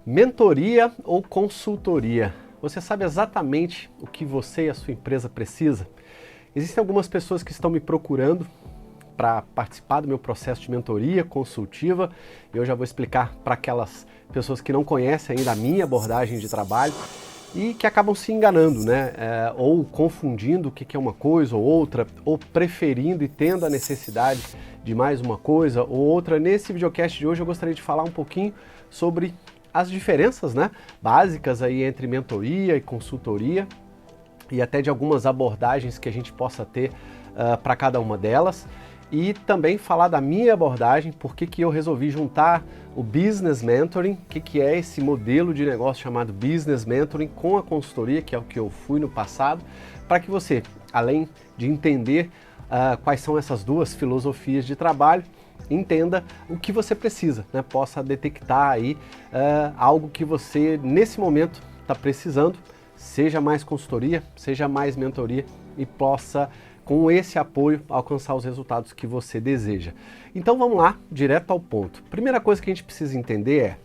Mentoria ou consultoria? Você sabe exatamente o que você e a sua empresa precisa? Existem algumas pessoas que estão me procurando para participar do meu processo de mentoria consultiva. Eu já vou explicar para aquelas pessoas que não conhecem ainda a minha abordagem de trabalho e que acabam se enganando, né? Ou confundindo o que é uma coisa ou outra, ou preferindo e tendo a necessidade de mais uma coisa ou outra. Nesse videocast de hoje eu gostaria de falar um pouquinho sobre as diferenças, né, básicas aí entre mentoria e consultoria e até de algumas abordagens que a gente possa ter para cada uma delas. E também falar da minha abordagem, por que eu resolvi juntar o Business Mentoring, o que é esse modelo de negócio chamado Business Mentoring com a consultoria, que é o que eu fui no passado, para que você, além de entender quais são essas duas filosofias de trabalho, entenda o que você precisa, né? Possa detectar aí algo que você nesse momento está precisando, seja mais consultoria, seja mais mentoria e possa com esse apoio alcançar os resultados que você deseja. Então vamos lá, direto ao ponto. Primeira coisa que a gente precisa entender é: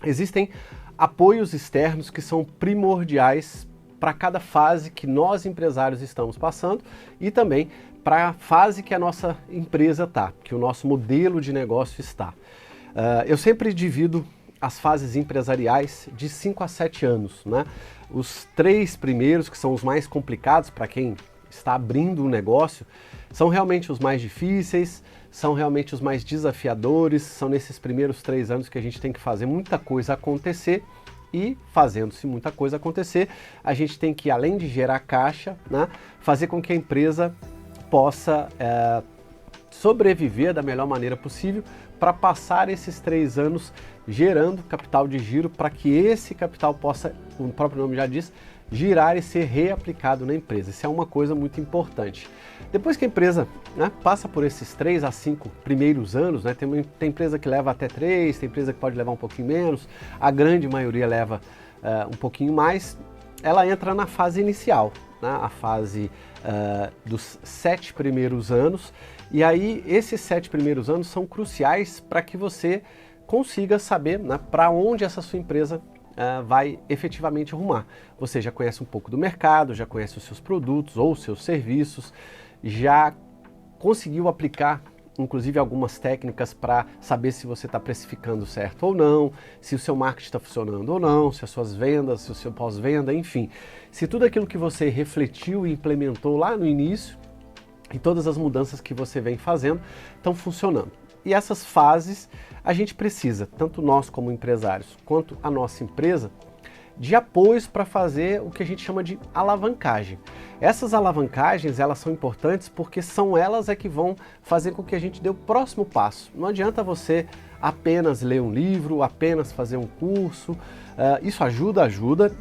existem apoios externos que são primordiais para cada fase que nós empresários estamos passando e também para a fase que a nossa empresa está, que o nosso modelo de negócio está. Eu sempre divido as fases empresariais de 5 a 7 anos, né? Os 3 primeiros, que são os mais complicados para quem está abrindo um negócio, são realmente os mais difíceis, são realmente os mais desafiadores, são nesses primeiros 3 anos que a gente tem que fazer muita coisa acontecer. E fazendo-se muita coisa acontecer, a gente tem que, além de gerar caixa, né, fazer com que a empresa possa sobreviver da melhor maneira possível para passar esses 3 anos gerando capital de giro para que esse capital possa, como o próprio nome já diz, girar e ser reaplicado na empresa. Isso é uma coisa muito importante. Depois que a empresa, né, passa por esses 3 a 5 primeiros anos, né, tem empresa que leva até 3, tem empresa que pode levar um pouquinho menos, a grande maioria leva um pouquinho mais, ela entra na fase inicial, né, a fase dos 7 primeiros anos, e aí esses 7 primeiros anos são cruciais para que você consiga saber, né, para onde essa sua empresa vai efetivamente arrumar. Você já conhece um pouco do mercado, já conhece os seus produtos ou os seus serviços, já conseguiu aplicar inclusive algumas técnicas para saber se você está precificando certo ou não, se o seu marketing está funcionando ou não, se as suas vendas, se o seu pós-venda, enfim. Se tudo aquilo que você refletiu e implementou lá no início e todas as mudanças que você vem fazendo estão funcionando. E essas fases a gente precisa, tanto nós como empresários, quanto a nossa empresa, de apoios para fazer o que a gente chama de alavancagem. Essas alavancagens, elas são importantes porque são elas que vão fazer com que a gente dê o próximo passo. Não adianta você apenas ler um livro, apenas fazer um curso. Isso ajuda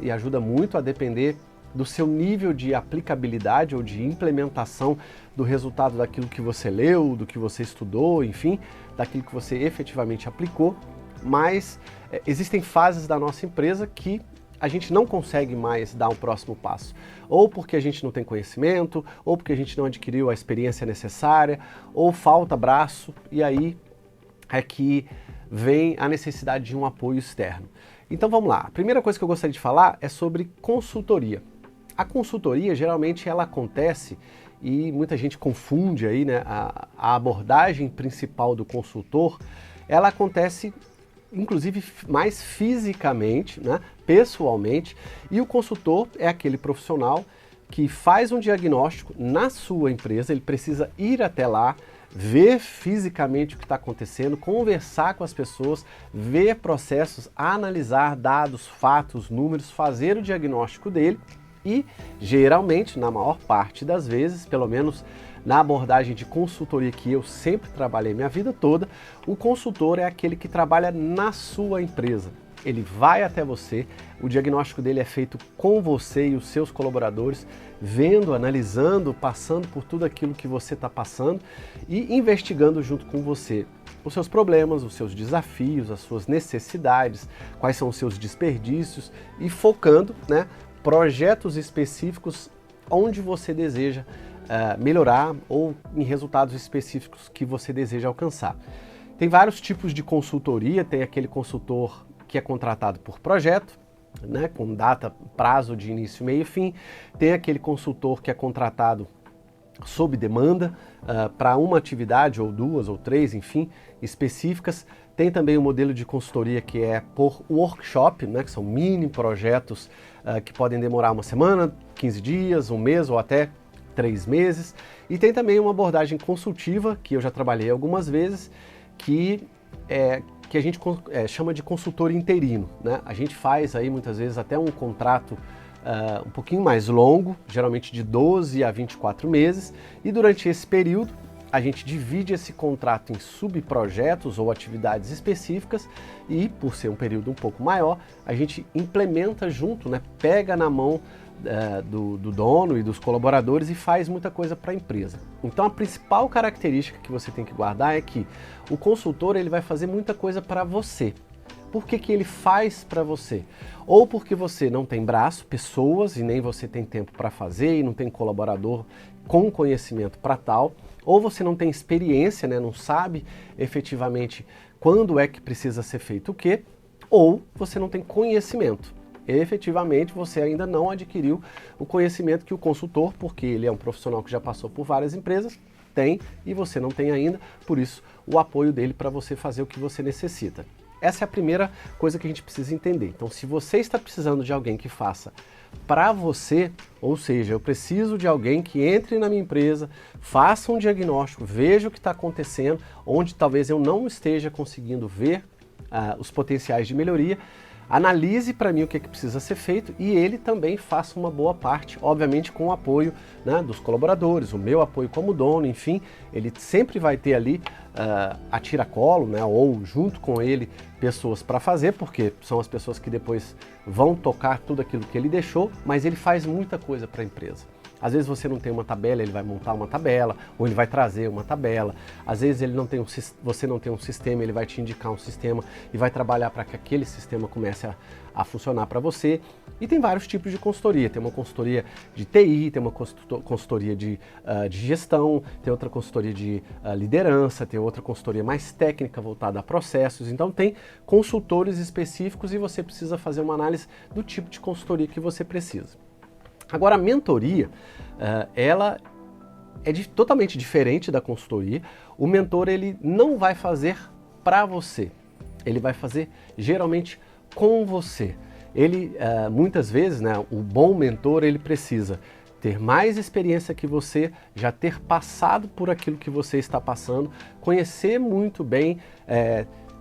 e ajuda muito, a depender do seu nível de aplicabilidade ou de implementação do resultado daquilo que você leu, do que você estudou, enfim, daquilo que você efetivamente aplicou. Mas existem fases da nossa empresa que a gente não consegue mais dar um próximo passo, ou porque a gente não tem conhecimento, ou porque a gente não adquiriu a experiência necessária, ou falta braço, e aí é que vem a necessidade de um apoio externo. Então vamos lá, a primeira coisa que eu gostaria de falar é sobre consultoria. A consultoria, geralmente, ela acontece, e muita gente confunde aí, né, a abordagem principal do consultor, ela acontece inclusive mais fisicamente, né, pessoalmente, e o consultor é aquele profissional que faz um diagnóstico na sua empresa, ele precisa ir até lá, ver fisicamente o que está acontecendo, conversar com as pessoas, ver processos, analisar dados, fatos, números, fazer o diagnóstico dele e, geralmente, na maior parte das vezes, pelo menos na abordagem de consultoria que eu sempre trabalhei minha vida toda, o consultor é aquele que trabalha na sua empresa. Ele vai até você, o diagnóstico dele é feito com você e os seus colaboradores, vendo, analisando, passando por tudo aquilo que você está passando e investigando junto com você os seus problemas, os seus desafios, as suas necessidades, quais são os seus desperdícios e focando, né, projetos específicos onde você deseja melhorar ou em resultados específicos que você deseja alcançar. Tem vários tipos de consultoria, tem aquele consultor que é contratado por projeto, né, com data, prazo de início, meio e fim. Tem aquele consultor que é contratado sob demanda, para uma atividade, ou duas, ou três, enfim, específicas. Tem também o modelo de consultoria que é por workshop, né, que são mini projetos que podem demorar uma semana, 15 dias, um mês ou até 3 meses. E tem também uma abordagem consultiva, que eu já trabalhei algumas vezes, que a gente chama de consultor interino, né? A gente faz aí muitas vezes até um contrato um pouquinho mais longo, geralmente de 12 a 24 meses, e durante esse período a gente divide esse contrato em subprojetos ou atividades específicas e, por ser um período um pouco maior, a gente implementa junto, né? Pega na mão do dono e dos colaboradores e faz muita coisa para a empresa. Então a principal característica que você tem que guardar é que o consultor ele vai fazer muita coisa para você. Por que ele faz para você? Ou porque você não tem braço, pessoas, e nem você tem tempo para fazer, e não tem colaborador com conhecimento para tal, ou você não tem experiência, né, não sabe efetivamente quando é que precisa ser feito o quê, ou você não tem conhecimento. Efetivamente você ainda não adquiriu o conhecimento que o consultor, porque ele é um profissional que já passou por várias empresas, tem, e você não tem ainda, por isso o apoio dele para você fazer o que você necessita. Essa é a primeira coisa que a gente precisa entender. Então, se você está precisando de alguém que faça para você, ou seja, eu preciso de alguém que entre na minha empresa, faça um diagnóstico, veja o que está acontecendo, onde talvez eu não esteja conseguindo ver os potenciais de melhoria, analise para mim o que precisa ser feito e ele também faça uma boa parte, obviamente com o apoio, né, dos colaboradores, o meu apoio como dono, enfim, ele sempre vai ter ali a tiracolo, né, ou junto com ele pessoas para fazer, porque são as pessoas que depois vão tocar tudo aquilo que ele deixou, mas ele faz muita coisa para a empresa. Às vezes você não tem uma tabela, ele vai montar uma tabela, ou ele vai trazer uma tabela. Às vezes você não tem um sistema, ele vai te indicar um sistema e vai trabalhar para que aquele sistema comece a funcionar para você. E tem vários tipos de consultoria. Tem uma consultoria de TI, tem uma consultoria de gestão, tem outra consultoria de liderança, tem outra consultoria mais técnica voltada a processos. Então tem consultores específicos e você precisa fazer uma análise do tipo de consultoria que você precisa. Agora, a mentoria, ela é totalmente diferente da consultoria. O mentor ele não vai fazer para você, ele vai fazer geralmente com você. Ele, muitas vezes, né, o bom mentor ele precisa ter mais experiência que você, já ter passado por aquilo que você está passando, conhecer muito bem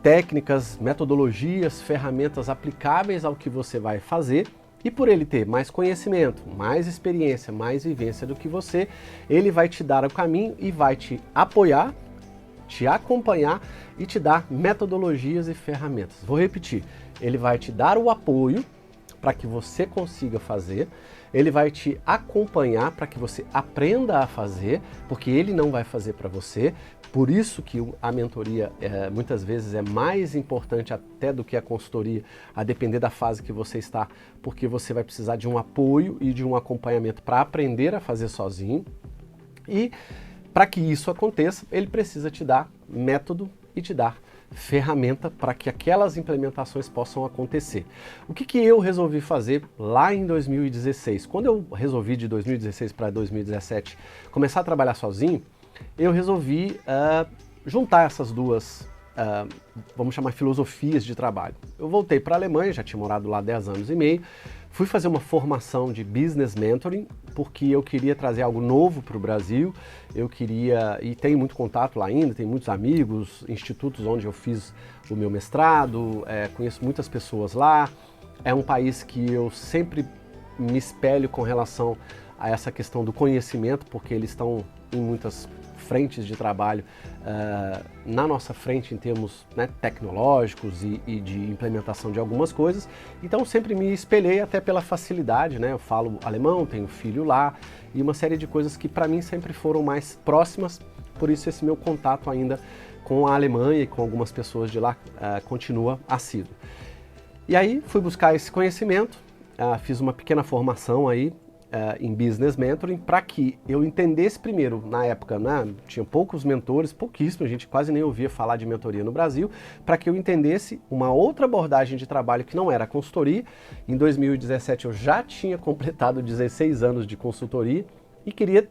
técnicas, metodologias, ferramentas aplicáveis ao que você vai fazer. E por ele ter mais conhecimento, mais experiência, mais vivência do que você, ele vai te dar o caminho e vai te apoiar, te acompanhar e te dar metodologias e ferramentas. Vou repetir, ele vai te dar o apoio para que você consiga fazer, ele vai te acompanhar para que você aprenda a fazer, porque ele não vai fazer para você. Por isso que a mentoria muitas vezes é mais importante até do que a consultoria, a depender da fase que você está, porque você vai precisar de um apoio e de um acompanhamento para aprender a fazer sozinho. E para que isso aconteça, ele precisa te dar método e te dar ferramenta para que aquelas implementações possam acontecer. O que eu resolvi fazer lá em 2016? Quando eu resolvi de 2016 para 2017 começar a trabalhar sozinho, eu resolvi juntar essas duas, vamos chamar, filosofias de trabalho. Eu voltei para a Alemanha, já tinha morado lá 10 anos e meio, fui fazer uma formação de Business Mentoring, porque eu queria trazer algo novo para o Brasil, eu queria, e tenho muito contato lá ainda, tenho muitos amigos, institutos onde eu fiz o meu mestrado, conheço muitas pessoas lá, é um país que eu sempre me espelho com relação a essa questão do conhecimento, porque eles estão em muitas frentes de trabalho na nossa frente em termos, né, tecnológicos e de implementação de algumas coisas. Então sempre me espelhei até pela facilidade, né? Eu falo alemão, tenho filho lá e uma série de coisas que para mim sempre foram mais próximas, por isso esse meu contato ainda com a Alemanha e com algumas pessoas de lá continua assíduo. E aí fui buscar esse conhecimento, fiz uma pequena formação aí em Business Mentoring para que eu entendesse primeiro, na época, né, tinha poucos mentores, pouquíssimo, a gente quase nem ouvia falar de mentoria no Brasil, para que eu entendesse uma outra abordagem de trabalho que não era a consultoria. Em 2017 eu já tinha completado 16 anos de consultoria e queria,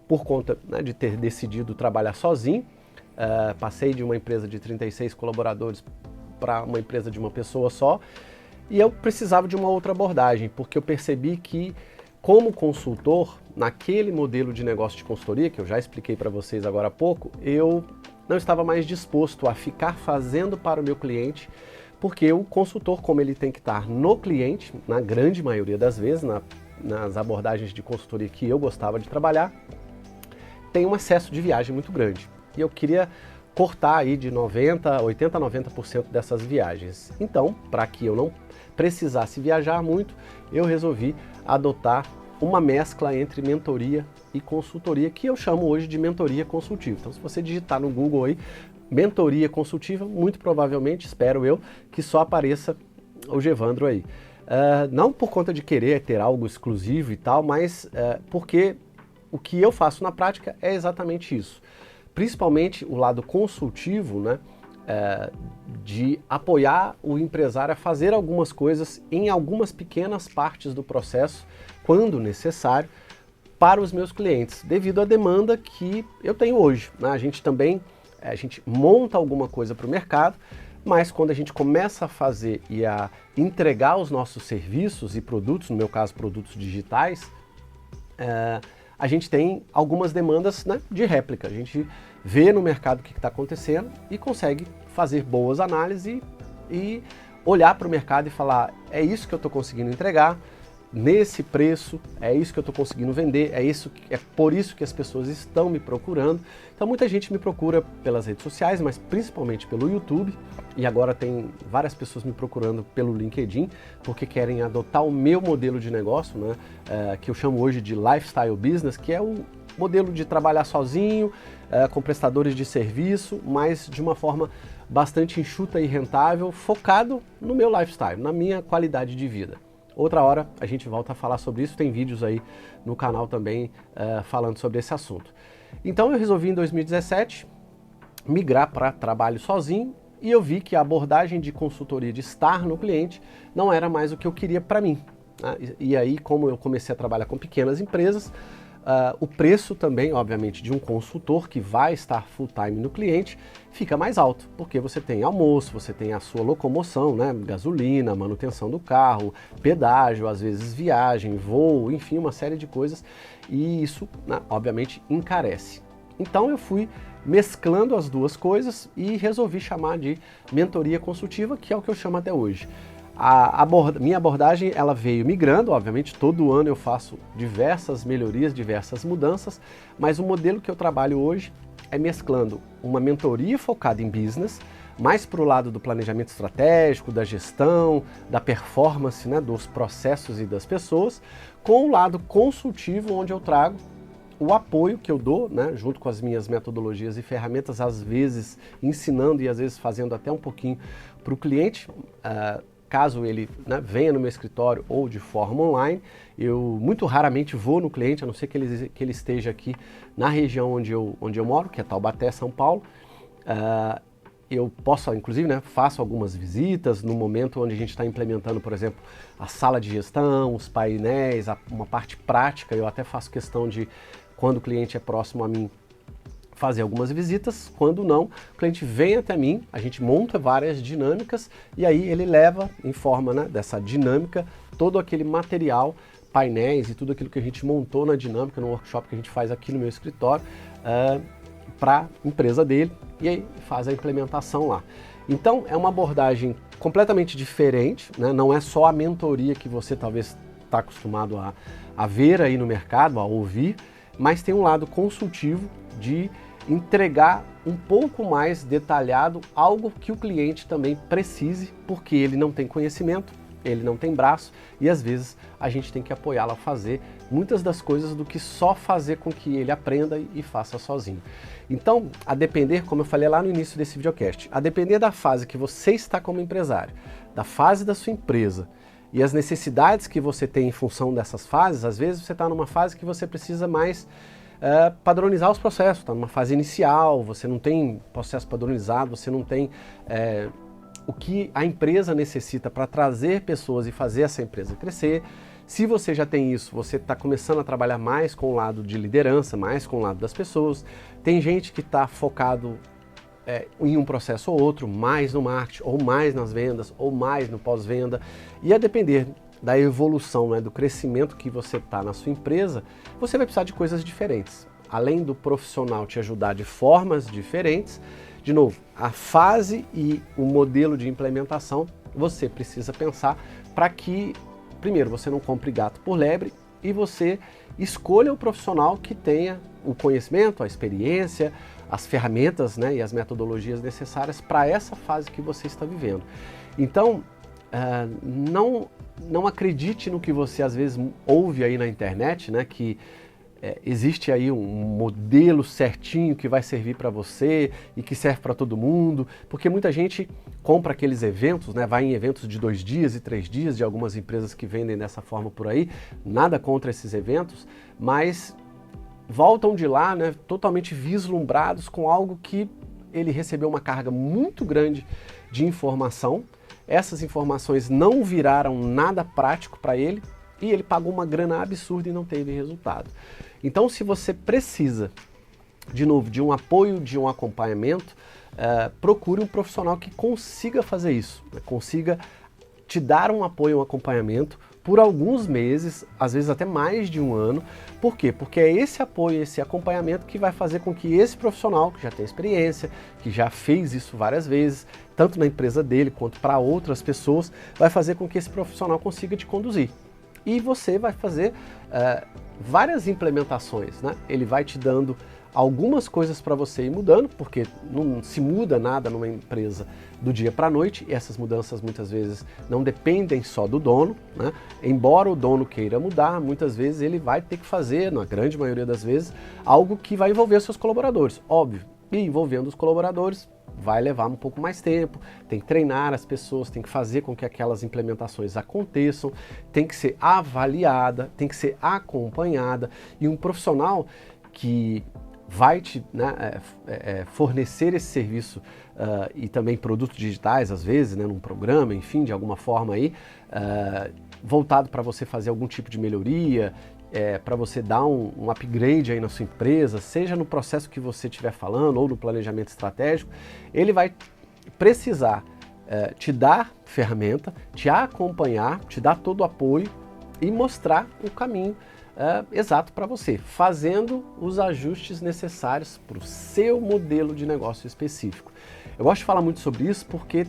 por conta, né, de ter decidido trabalhar sozinho, passei de uma empresa de 36 colaboradores para uma empresa de uma pessoa só, e eu precisava de uma outra abordagem, porque eu percebi que, como consultor, naquele modelo de negócio de consultoria, que eu já expliquei para vocês agora há pouco, eu não estava mais disposto a ficar fazendo para o meu cliente, porque o consultor, como ele tem que estar no cliente, na grande maioria das vezes, nas abordagens de consultoria que eu gostava de trabalhar, tem um excesso de viagem muito grande. E eu queria cortar aí de 80 a 90% dessas viagens. Então, para que eu não precisasse viajar muito, eu resolvi adotar uma mescla entre mentoria e consultoria, que eu chamo hoje de mentoria consultiva. Então, se você digitar no Google aí, mentoria consultiva, muito provavelmente, espero eu, que só apareça o Gevandro aí. Não por conta de querer ter algo exclusivo e tal, mas porque o que eu faço na prática é exatamente isso. Principalmente o lado consultivo, né, de apoiar o empresário a fazer algumas coisas em algumas pequenas partes do processo, quando necessário, para os meus clientes, devido à demanda que eu tenho hoje, né? A gente monta alguma coisa para o mercado, mas quando a gente começa a fazer e a entregar os nossos serviços e produtos, no meu caso produtos digitais, a gente tem algumas demandas, né, de réplica. A gente vê no mercado o que está acontecendo e consegue fazer boas análises e olhar para o mercado e falar, é isso que eu estou conseguindo entregar, nesse preço, é isso que eu estou conseguindo vender, é por isso que as pessoas estão me procurando. Então muita gente me procura pelas redes sociais, mas principalmente pelo YouTube, e agora tem várias pessoas me procurando pelo LinkedIn, porque querem adotar o meu modelo de negócio, né, que eu chamo hoje de Lifestyle Business, que é o modelo de trabalhar sozinho, com prestadores de serviço, mas de uma forma bastante enxuta e rentável, focado no meu lifestyle, na minha qualidade de vida. Outra hora a gente volta a falar sobre isso, tem vídeos aí no canal também falando sobre esse assunto. Então eu resolvi em 2017 migrar para trabalho sozinho e eu vi que a abordagem de consultoria, de estar no cliente, não era mais o que eu queria para mim, né? E aí, como eu comecei a trabalhar com pequenas empresas, o preço também, obviamente, de um consultor que vai estar full time no cliente fica mais alto, porque você tem almoço, você tem a sua locomoção, né, gasolina, manutenção do carro, pedágio, às vezes viagem, voo, enfim, uma série de coisas, e isso, né, obviamente, encarece. Então eu fui mesclando as duas coisas e resolvi chamar de mentoria consultiva, que é o que eu chamo até hoje. Minha abordagem ela veio migrando, obviamente todo ano eu faço diversas melhorias, diversas mudanças, mas o modelo que eu trabalho hoje é mesclando uma mentoria focada em business, mais para o lado do planejamento estratégico, da gestão, da performance, né, dos processos e das pessoas, com o lado consultivo, onde eu trago o apoio que eu dou, né, junto com as minhas metodologias e ferramentas, às vezes ensinando e às vezes fazendo até um pouquinho para o cliente, caso ele, né, venha no meu escritório ou de forma online. Eu muito raramente vou no cliente, a não ser que ele esteja aqui na região onde eu moro, que é Taubaté, São Paulo. Eu posso, inclusive, né, faço algumas visitas no momento onde a gente está implementando, por exemplo, a sala de gestão, os painéis, uma parte prática. Eu até faço questão de, quando o cliente é próximo a mim, fazer algumas visitas. Quando não, o cliente vem até mim, a gente monta várias dinâmicas e aí ele leva em forma, né, dessa dinâmica todo aquele material, painéis e tudo aquilo que a gente montou na dinâmica, no workshop que a gente faz aqui no meu escritório, para a empresa dele, e aí faz a implementação lá. Então é uma abordagem completamente diferente, né? Não é só a mentoria que você talvez está acostumado a ver aí no mercado, a ouvir, mas tem um lado consultivo de entregar um pouco mais detalhado algo que o cliente também precise, porque ele não tem conhecimento, ele não tem braço e às vezes a gente tem que apoiá-lo a fazer muitas das coisas do que só fazer com que ele aprenda e faça sozinho. Então, a depender, como eu falei lá no início desse videocast, a depender da fase que você está como empresário, da fase da sua empresa e as necessidades que você tem em função dessas fases. Às vezes você está numa fase que você precisa mais padronizar os processos, está numa fase inicial, você não tem processo padronizado, você não tem o que a empresa necessita para trazer pessoas e fazer essa empresa crescer. Se você já tem isso, você está começando a trabalhar mais com o lado de liderança, mais com o lado das pessoas. Tem gente que está focado em um processo ou outro, mais no marketing, ou mais nas vendas, ou mais no pós-venda. E a depender da evolução, né, do crescimento que você está na sua empresa, você vai precisar de coisas diferentes. Além do profissional te ajudar de formas diferentes, de novo, a fase e o modelo de implementação você precisa pensar para que, primeiro, você não compre gato por lebre e você escolha o profissional que tenha o conhecimento, a experiência, as ferramentas, né, e as metodologias necessárias para essa fase que você está vivendo. Então, não acredite no que você às vezes ouve aí na internet, né, que existe aí um modelo certinho que vai servir para você e que serve para todo mundo, porque muita gente compra aqueles eventos, né, vai em eventos de 2 dias e 3 dias de algumas empresas que vendem dessa forma por aí, nada contra esses eventos, mas voltam de lá, né, totalmente vislumbrados com algo que ele recebeu uma carga muito grande de informação, essas informações não viraram nada prático para ele e ele pagou uma grana absurda e não teve resultado. Então, se você precisa, de novo, de um apoio, de um acompanhamento, procure um profissional que consiga fazer isso, né? Consiga te dar um apoio, um acompanhamento por alguns meses, às vezes até mais de um ano. Por quê? Porque é esse apoio, esse acompanhamento que vai fazer com que esse profissional, que já tem experiência, que já fez isso várias vezes, tanto na empresa dele quanto para outras pessoas, vai fazer com que esse profissional consiga te conduzir. E você vai fazer várias implementações, né? Ele vai te dando algumas coisas para você ir mudando, porque não se muda nada numa empresa do dia para a noite, e essas mudanças muitas vezes não dependem só do dono, né? Embora o dono queira mudar, muitas vezes ele vai ter que fazer, na grande maioria das vezes, algo que vai envolver seus colaboradores, óbvio. E envolvendo os colaboradores vai levar um pouco mais tempo, tem que treinar as pessoas, tem que fazer com que aquelas implementações aconteçam, tem que ser avaliada, tem que ser acompanhada, e um profissional que vai te, né, fornecer esse serviço e também produtos digitais, às vezes, né, num programa, enfim, de alguma forma aí, voltado para você fazer algum tipo de melhoria, para você dar um upgrade aí na sua empresa, seja no processo que você estiver falando ou no planejamento estratégico, ele vai precisar te dar ferramenta, te acompanhar, te dar todo o apoio e mostrar o caminho exato para você, fazendo os ajustes necessários para o seu modelo de negócio específico. Eu gosto de falar muito sobre isso porque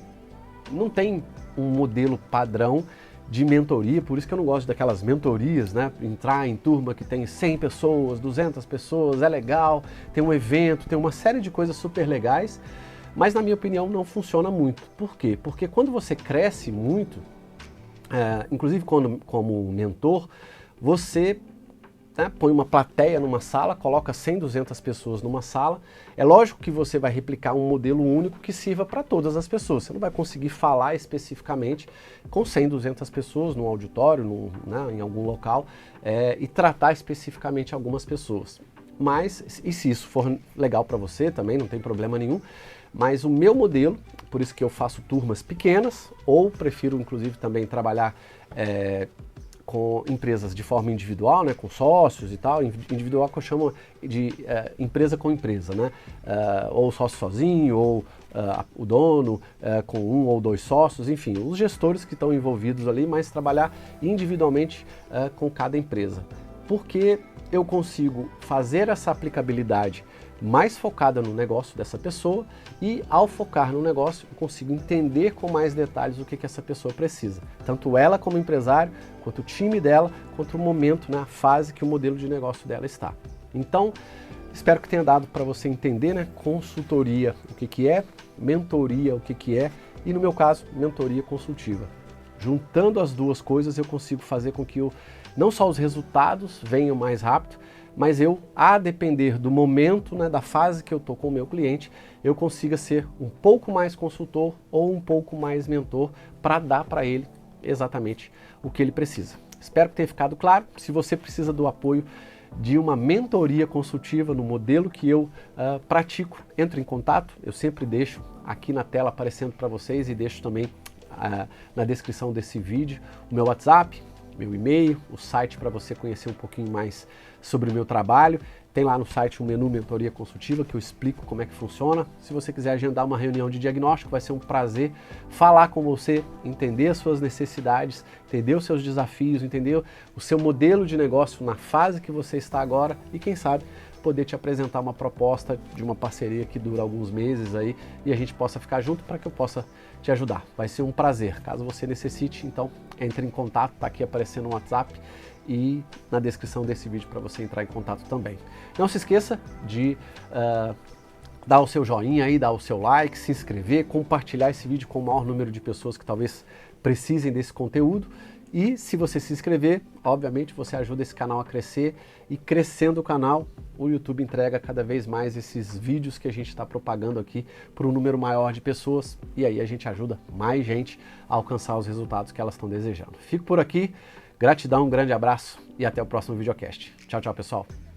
não tem um modelo padrão de mentoria, por isso que eu não gosto daquelas mentorias, né? Entrar em turma que tem 100 pessoas, 200 pessoas, é legal, tem um evento, tem uma série de coisas super legais, mas na minha opinião não funciona muito. Por quê? Porque quando você cresce muito, inclusive como mentor, você põe uma plateia numa sala, coloca 100, 200 pessoas numa sala. É lógico que você vai replicar um modelo único que sirva para todas as pessoas. Você não vai conseguir falar especificamente com 100, 200 pessoas num auditório, em algum local, e tratar especificamente algumas pessoas. Mas, e se isso for legal para você também, não tem problema nenhum. Mas o meu modelo, por isso que eu faço turmas pequenas, ou prefiro inclusive também trabalhar com empresas de forma individual, né, com sócios e tal, individual que eu chamo de empresa com empresa, né, ou sócio sozinho, ou o dono com 1 ou 2 sócios, enfim, os gestores que estão envolvidos ali, mas trabalhar individualmente com cada empresa. Porque eu consigo fazer essa aplicabilidade mais focada no negócio dessa pessoa e, ao focar no negócio, eu consigo entender com mais detalhes o que essa pessoa precisa. Tanto ela como empresário, quanto o time dela, quanto o momento, né, a fase que o modelo de negócio dela está. Então, espero que tenha dado para você entender, né, consultoria, o que é, mentoria, o que é, e no meu caso, mentoria consultiva. Juntando as duas coisas, eu consigo fazer com que não só os resultados venham mais rápido, mas eu, a depender do momento, né, da fase que eu estou com o meu cliente, eu consiga ser um pouco mais consultor ou um pouco mais mentor para dar para ele exatamente o que ele precisa. Espero que tenha ficado claro. Se você precisa do apoio de uma mentoria consultiva no modelo que eu pratico, entre em contato. Eu sempre deixo aqui na tela aparecendo para vocês e deixo também na descrição desse vídeo o meu WhatsApp, meu e-mail, o site para você conhecer um pouquinho mais sobre o meu trabalho. Tem lá no site um menu mentoria consultiva que eu explico como é que funciona. Se você quiser agendar uma reunião de diagnóstico, vai ser um prazer falar com você, entender as suas necessidades, entender os seus desafios, entender o seu modelo de negócio na fase que você está agora e quem sabe poder te apresentar uma proposta de uma parceria que dura alguns meses aí e a gente possa ficar junto para que eu possa te ajudar. Vai ser um prazer. Caso você necessite, então entre em contato, tá aqui aparecendo no WhatsApp e na descrição desse vídeo para você entrar em contato também. Não se esqueça de dar o seu joinha aí, dar o seu like, se inscrever, compartilhar esse vídeo com o maior número de pessoas que talvez precisem desse conteúdo. E se você se inscrever, obviamente você ajuda esse canal a crescer e crescendo o canal, o YouTube entrega cada vez mais esses vídeos que a gente está propagando aqui para um número maior de pessoas e aí a gente ajuda mais gente a alcançar os resultados que elas estão desejando. Fico por aqui, gratidão, um grande abraço e até o próximo videocast. Tchau, tchau, pessoal!